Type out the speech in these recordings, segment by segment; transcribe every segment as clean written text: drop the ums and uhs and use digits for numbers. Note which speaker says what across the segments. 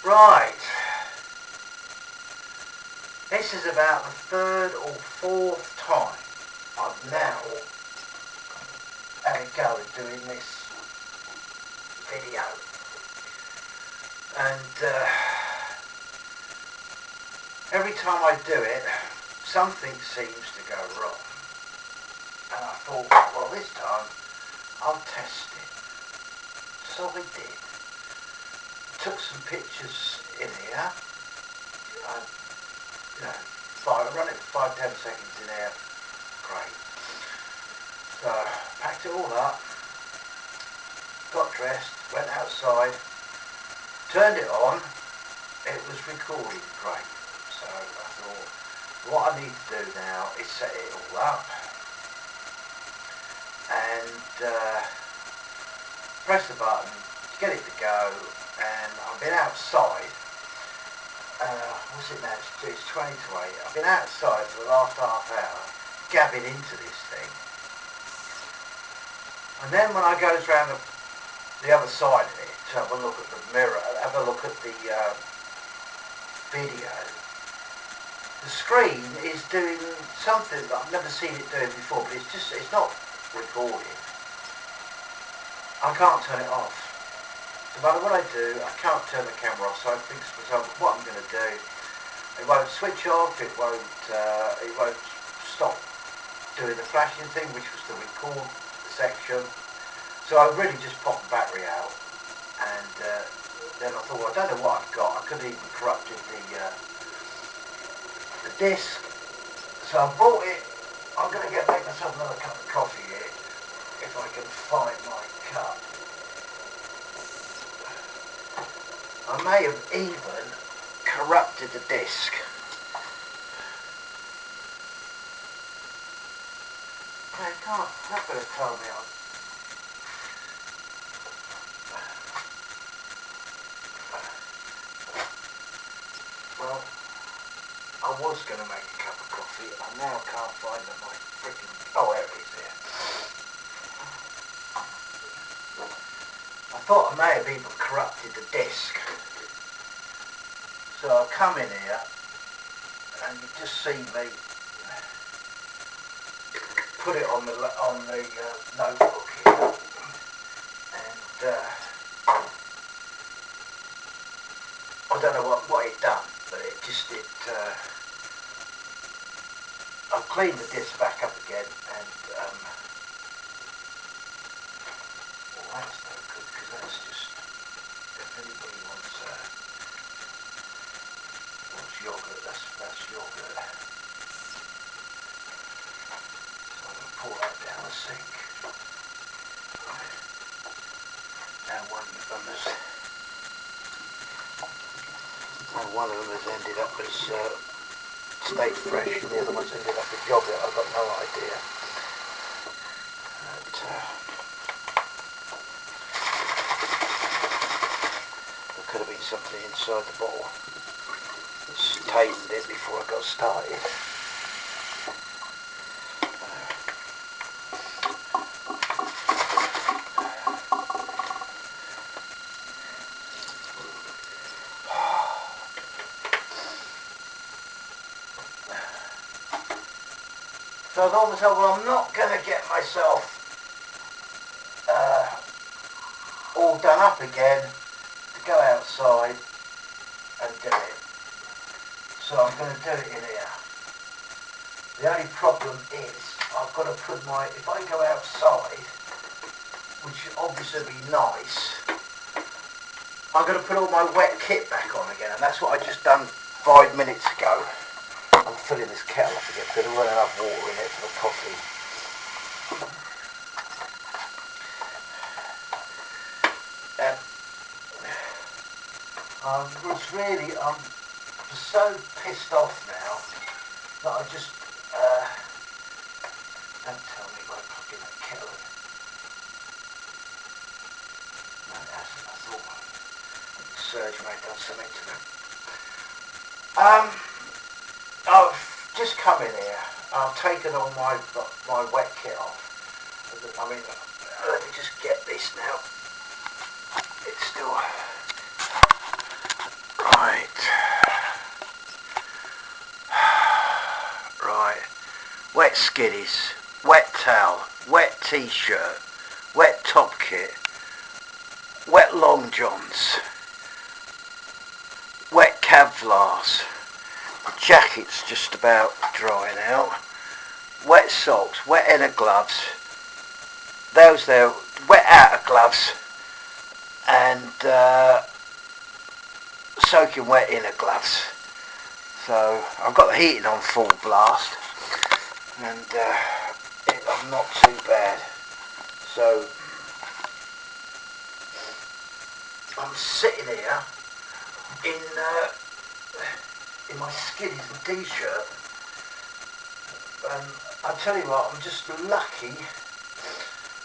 Speaker 1: Right, this is about the third or fourth time I've now had a go at doing this video, and every time I do it something seems to go wrong, and I thought, well, this time I'll test it. So I did. Took some pictures in here. Run it for 5-10 seconds in here. Great. So packed it all up, got dressed, went outside, turned it on. It was recording. Great. So I thought, what I need to do now is set it all up and press the button to get it to go. And I've been outside, what's it now, it's 20 to 8, I've been outside for the last half hour gabbing into this thing, and then when I goes round the other side of it to have a look at the mirror, have a look at the video, the screen is doing something that I've never seen it doing before, but it's not recording. I can't turn it off. No matter what I do, I can't turn the camera off, so I think to myself, what I'm going to do, it won't switch off, it won't stop doing the flashing thing, which was the record section. So I really just popped the battery out, and then I thought, well, I don't know what I've got. I could have even corrupted the disc. So I bought it. I'm going to make myself another cup of coffee here, if I can find my cup. I may have even corrupted the disc. They can't, they're not going to tell me well, I was going to make a cup of coffee, and I now can't find my freaking, oh, there it is here. I thought I may have even corrupted the disc. So I'll come in here, and you just see me put it on the notebook here, and I don't know what it done, but I've cleaned the disc back up again, and well, that's no good, because that's just, if anybody wants yogurt, that's yogurt. So I'm going to pour that down the sink. Now one of them has ended up as stayed fresh, and the other one's ended up as yogurt. I've got no idea. But, there could have been something inside the bottle. Tightened it before I got started. So I thought to myself, well, I'm not going to get myself all done up again to go outside and do it. So I'm going to do it in here. The only problem is I've got to put if I go outside, which obviously would be nice, I'm going to put all my wet kit back on again, and that's what I just done 5 minutes ago. I'm filling this kettle up again because there wasn't enough water in it for the coffee. I'm so pissed off now that I just don't tell me why I'm plugging that kettle in. No, it hasn't. I thought the surge may have done something to them. I've just come in here. I've taken all my wet kit off. I mean, let me just get this now. It's still. skiddies, wet towel, wet t-shirt, wet top kit, wet long johns, wet Kevlars, the jacket's just about drying out, wet socks, wet inner gloves, those there, wet outer gloves, and soaking wet inner gloves. So I've got the heating on full blast, and I'm not too bad. So I'm sitting here in my skiddies and t-shirt, and I tell you what, I'm just lucky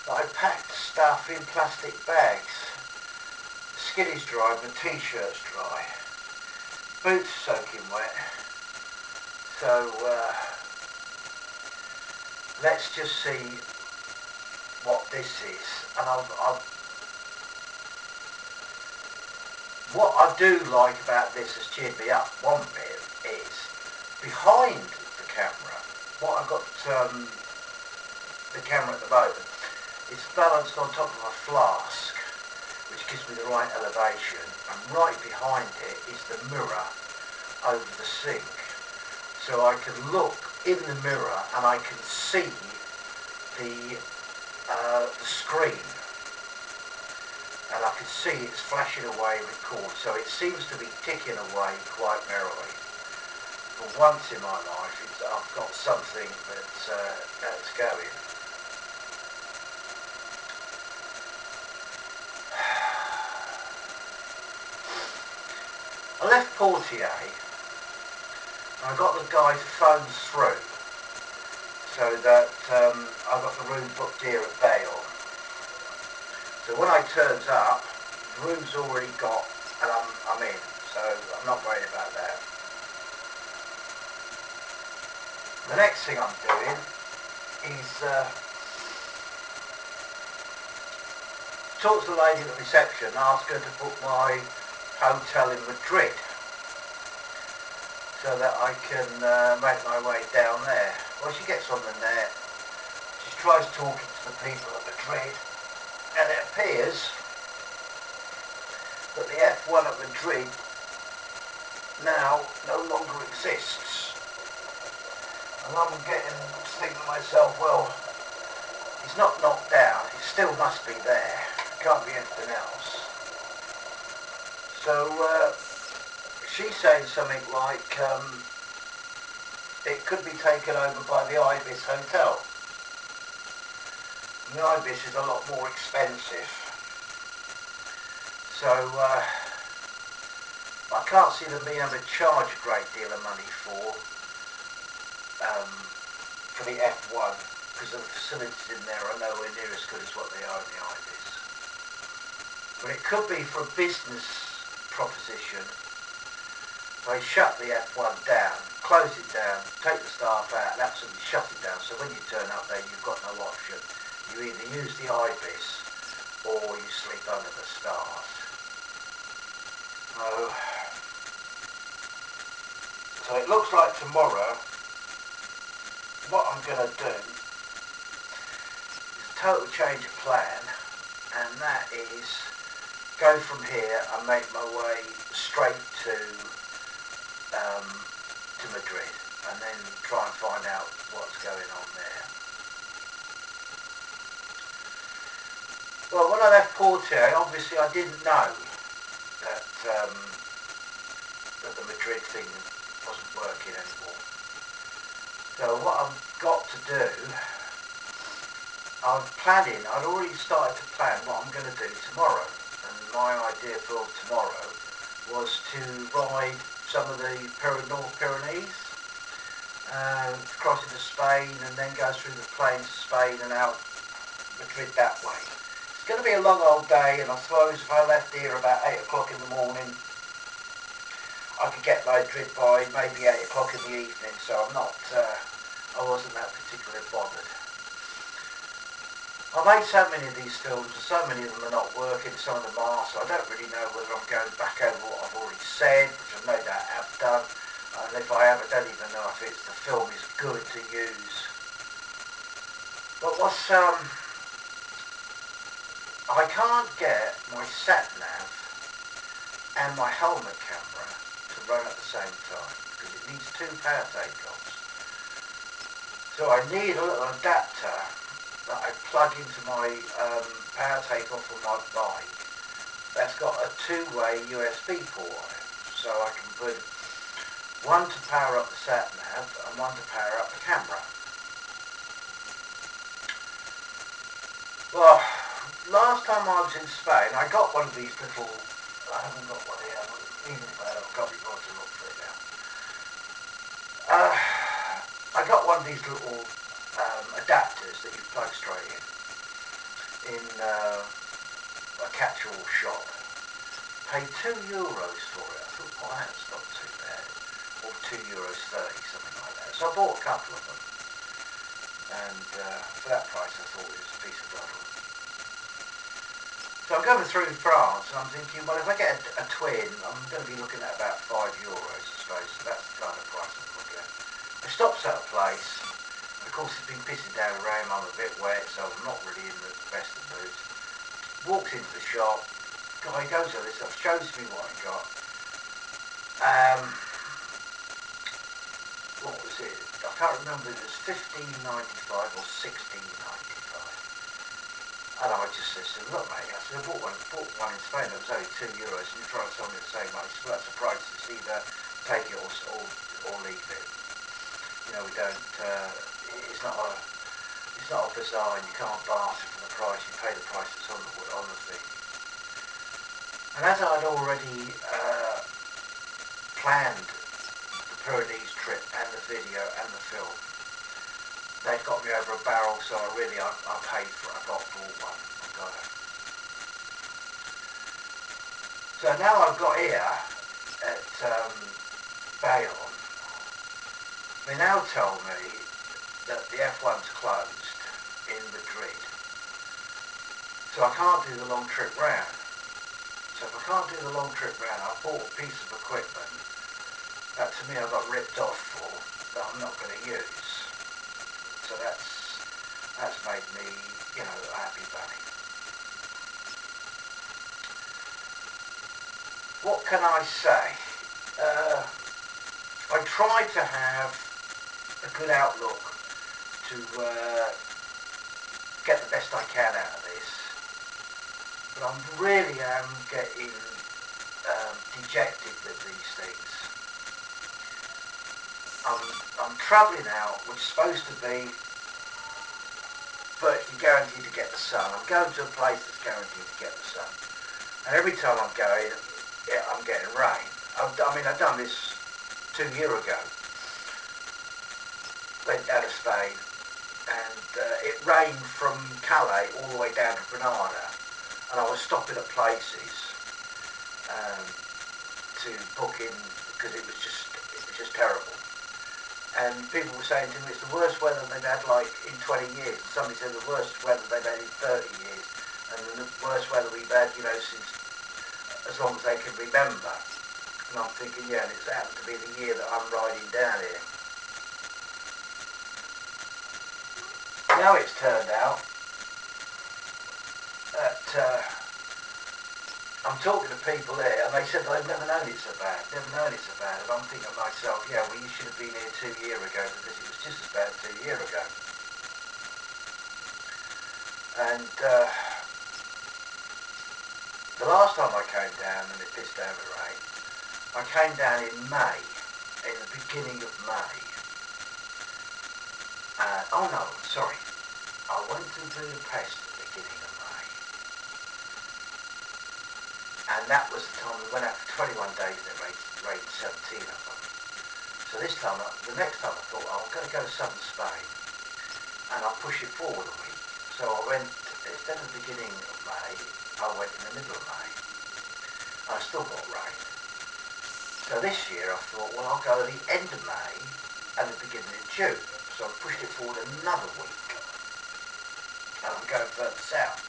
Speaker 1: that I packed stuff in plastic bags. The skiddies dry, my t-shirt's dry, boots soaking wet. So let's just see what this is. And what I do like about this has cheered me up one bit is behind the camera, what I've got the camera at the moment, it's balanced on top of a flask, which gives me the right elevation, and right behind it is the mirror over the sink. So I can look in the mirror and I can see the screen, and I can see it's flashing away record, so it seems to be ticking away quite merrily. For once in my life, I've got something that's going. I left Portier, and I got the guy's phone through, so that I got the room booked here at Bayon. So when I turns up, the room's already got, and I'm in, so I'm not worried about that. The next thing I'm doing is talk to the lady at the reception and ask her to book my hotel in Madrid, so that I can make my way down there. Well, she gets on the net, she tries talking to the people at Madrid, and it appears that the F1 at Madrid now no longer exists. And I'm getting to think to myself, well, it's not knocked down, it still must be there, it can't be anything else. So she's saying something like it could be taken over by the Ibis Hotel. The Ibis is a lot more expensive, so I can't see them being able to charge a great deal of money for the F1, because the facilities in there are nowhere near as good as what they are in the Ibis. But it could be for a business proposition. They shut the F1 down, close it down, take the staff out, and absolutely shut it down, so when you turn up there you've got no option. You either use the Ibis or you sleep under the stars. So it looks like tomorrow what I'm going to do is a total change of plan, and that is go from here and make my way straight to Madrid, and then try and find out what's going on there. Well, when I left Portier, obviously I didn't know that that the Madrid thing wasn't working anymore. So what I've got to do, I'd already started to plan what I'm going to do tomorrow, and my idea for tomorrow was to ride some of the North Pyrenees, cross into Spain and then go through the plains of Spain and out Madrid that way. It's going to be a long old day, and I suppose if I left here about 8 o'clock in the morning, I could get Madrid by maybe 8 o'clock in the evening, so I wasn't that particularly bothered. I made so many of these films, and so many of them are not working, some of them are, so I don't really know whether I'm going back over what I've already said, which I no doubt have done, and if I have, I don't even know if the film is good to use But I can't get my sat nav and my helmet camera to run at the same time because it needs two power takeoffs. So I need a little adapter that I plug into my power takeoff on my bike that's got a two-way USB port on it. So I can put one to power up the sat nav and one to power up the camera. Well, last time I was in Spain, I got one of these little, I haven't got one here, even if I have, I can't be bothered to look for it now. I got one of these little adapters that you plug straight in a catch-all shop. Paid €2 for it. I thought, well, that's not too bad. Or €2.30, something like that. So I bought a couple of them. And for that price I thought it was a piece of dawdle. So I'm going through France and I'm thinking, well, if I get a twin, I'm going to be looking at about €5, I suppose. So that's the kind of price I'm looking at. I stopped at a place. Of course, it's been pissing down the rain. I'm a bit wet, so I'm not really in the best of moods. Walks into the shop. Guy goes over this stuff, shows me what I got. What was it? I can't remember if it was $15.95 or $16.95. And I just said to him, look mate, I said, I bought one in Spain that was only €2 and you're trying to sell me the same money. So that's a price, it's either take it or leave it. You know, we don't, it's not a bazaar and you can't barter for the price, you pay the price that's on the thing. And as I'd already planned the Pyrenees trip and the video and the film, they'd got me over a barrel, so I paid for it. I bought one. I got it. So now I've got here at Bayon, they now tell me that the F1's closed in Madrid. So I can't do the long trip round. So if I can't do the long trip round, I bought a piece of equipment that to me I got ripped off for, that I'm not going to use. So that's made me, you know, a happy bunny. What can I say? I try to have a good outlook to get the best I can out of this. But I really am getting dejected with these things. I'm travelling out, which is supposed to be virtually guaranteed to get the sun. I'm going to a place that's guaranteed to get the sun. And every time I'm going, I'm getting rain. I've done this 2 years ago. Went down to Spain and it rained from Calais all the way down to Granada. And I was stopping at places to book in because it was just terrible. And people were saying to me it's the worst weather they've had like in 20 years. And somebody said the worst weather they've had in 30 years. And the worst weather we've had, you know, since as long as they can remember. And I'm thinking, yeah, and it's happened to be the year that I'm riding down here. Now it's turned out that I'm talking to people here and they said they've never known it so bad, and I'm thinking to myself, yeah, well you should have been here 2 years ago because it was just as bad 2 years ago. And the last time I came down and it pissed down with rain, I came down in May, in the beginning of May. Oh no, sorry. I went to Budapest at the beginning of May. And that was the time we went out for 21 days and it rained 17 of them. So this time, the next time I thought, oh, I'm going to go to southern Spain and I'll push it forward a week. So I went, instead of the beginning of May, I went in the middle of May. And I still got rain. So this year I thought, well, I'll go at the end of May and the beginning of June. So I pushed it forward another week. And I'm going further south.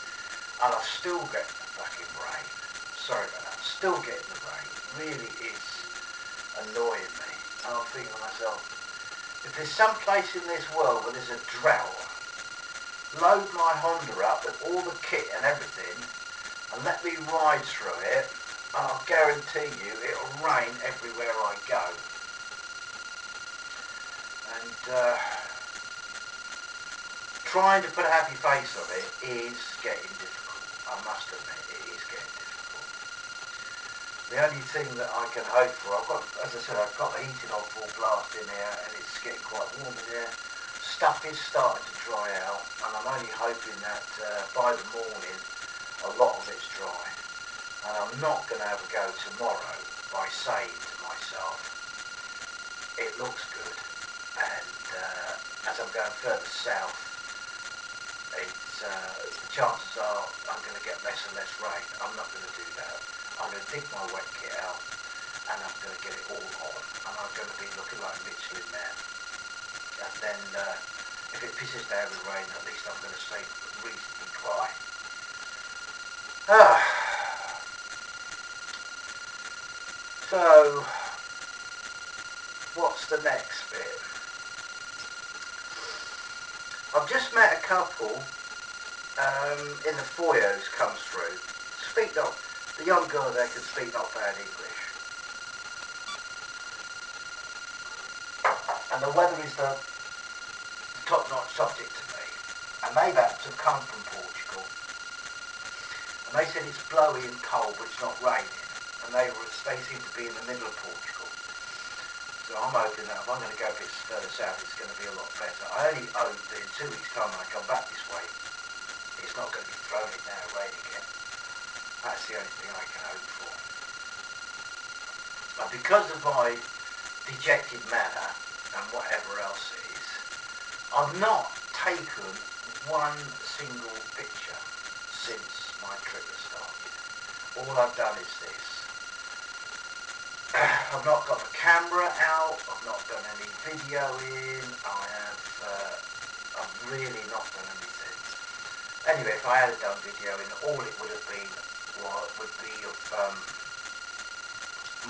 Speaker 1: And I'm still getting the fucking rain. Sorry about that. I'm still getting the rain. It really is annoying me. And I'm thinking to myself, if there's some place in this world where there's a drought, load my Honda up with all the kit and everything and let me ride through it, and I'll guarantee you it'll rain everywhere I go. And trying to put a happy face on it is getting difficult. I must admit, it is getting difficult. The only thing that I can hope for, as I said, I've got the heating on full blast in here, and it's getting quite warm in here. Stuff is starting to dry out, and I'm only hoping that by the morning a lot of it's dry. And I'm not going to have a go tomorrow by saying to myself, it looks good, and as I'm going further south, the chances are I'm going to get less and less rain. I'm not going to do that. I'm going to dig my wet kit out, and I'm going to get it all on, and I'm going to be looking like Michelin Man. And then if it pisses down with rain, at least I'm going to stay reasonably dry. So what's the next bit? I've just met a couple in the foyer who's come through. The young girl there can speak not bad English. And the weather is the top-notch subject to me. And they've had to come from Portugal. And they said it's blowy and cold, but it's not raining. And they seem to be in the middle of Portugal. So I'm hoping that if I'm going to go a bit further south, it's going to be a lot better. I only hope that in 2 weeks' time when I come back this way, it's not going to be thrown in there and rain again. That's the only thing I can hope for. And because of my dejected manner and whatever else it is, I've not taken one single picture since my trip has started. All I've done is this. I've not got the camera out, I've not done any videoing, I've really not done anything. Anyway, if I had done videoing, all it would have been would be of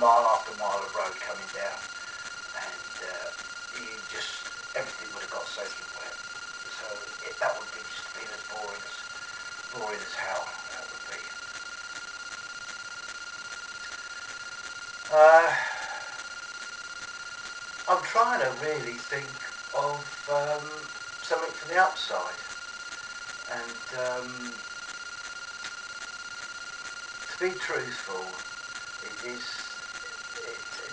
Speaker 1: mile after mile of road coming down, and everything would have got soaking wet. So that would be just been as boring as hell. That would be. I'm trying to really think of something for the upside, and to be truthful, it's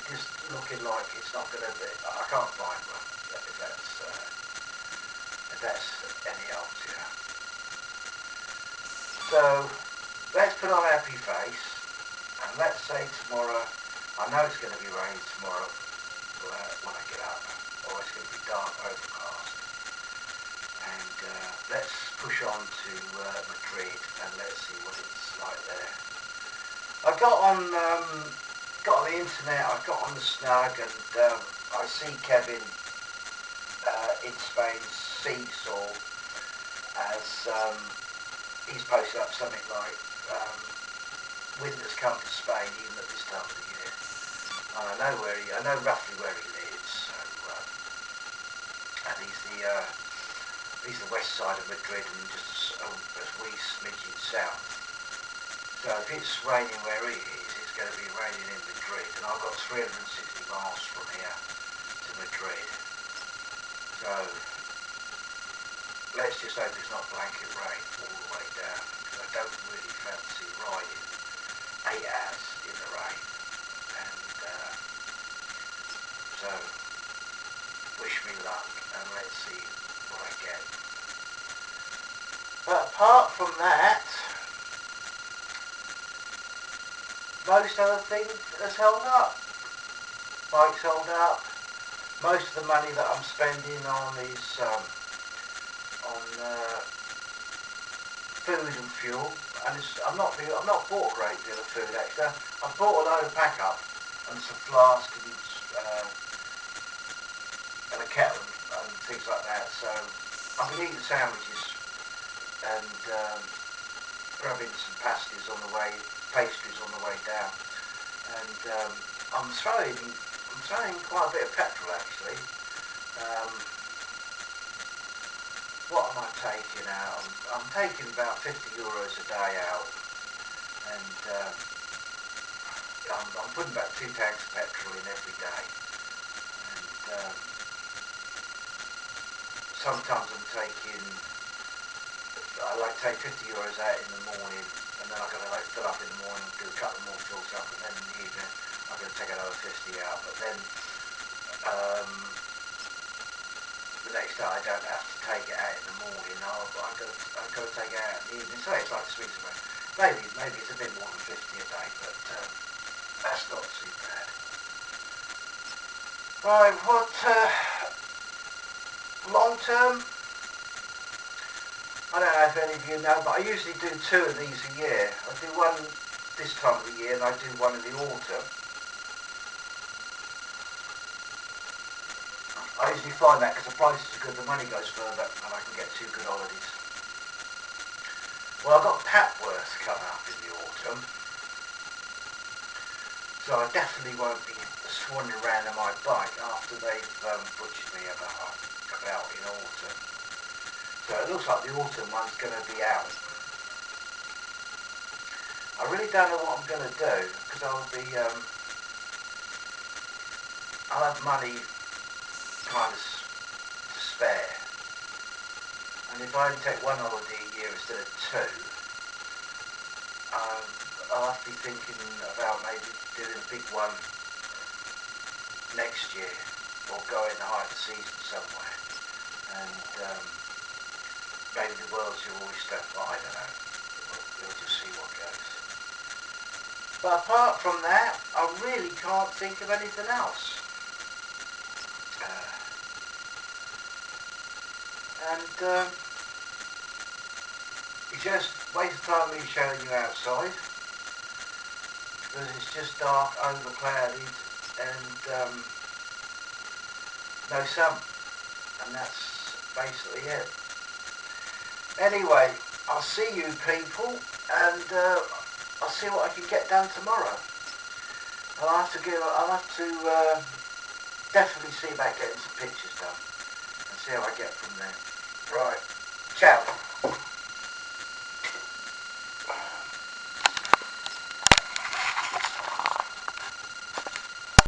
Speaker 1: just looking like it's not going to be. I can't find one. If that's any help to you. So let's put on a happy face, and let's say tomorrow. I know it's going to be raining tomorrow when I get up, or it's going to be dark, overcast. And let's push on to Madrid, and let's see what it's like there. I got on the internet, I got on the snug, and I see Kevin in Spain's Seesaw as he's posted up something like winter's come to Spain even at this time of the year. And I know roughly where he lives, so and he's the west side of Madrid and just a wee smidgen south. So if it's raining where he is, it's going to be raining in Madrid, and I've got 360 miles from here to Madrid. So let's just hope it's not blanket rain all the way down, because I don't really fancy riding 8 hours in the rain. And so wish me luck, and let's see what I get. But apart from that, most other things has held up. Bike's held up. Most of the money that I'm spending on is on food and fuel, and I've not bought a great deal of food actually. I've bought a load of pack up and some flask and a kettle and things like that. So I've been eating sandwiches and grabbing some pastries on the way, pastries on the way down, and I'm throwing quite a bit of petrol actually. what am I taking out? I'm taking about €50 a day out, and I'm putting about 2 tanks of petrol in every day, and sometimes I like take €50 out in the morning, and then I'm going to like fill up in the morning, do a couple more fills up, and then in the evening I'm going to take another 50 out. But then the next day I don't have to take it out in the morning. I've got to take it out in the evening. So it's like swings around. Maybe it's a bit more than 50 a day, but that's not too bad. Right, what long term? I don't know if any of you know, but I usually do 2 of these a year. I do one this time of the year, and I do one in the autumn. I usually find that because the prices are good, the money goes further, and I can get 2 good holidays. Well, I've got Papworth coming up in the autumn, so I definitely won't be swanning around on my bike after they've butchered me about in autumn. So it looks like the autumn one's going to be out. I really don't know what I'm going to do, because I'll have money kind of to spare, and if I only take 1 holiday a year instead of 2, I'll have to be thinking about maybe doing a big one next year, or going to height of the season somewhere, and maybe the world's your oyster. Well, I don't know. We'll just see what goes. But apart from that, I really can't think of anything else. It's just a waste of time me showing you outside, because it's just dark, overclouded, and no sun, and that's basically it. Anyway, I'll see you people, and I'll see what I can get done tomorrow. I'll have to definitely see about getting some pictures done, and see how I get from there. Right, ciao.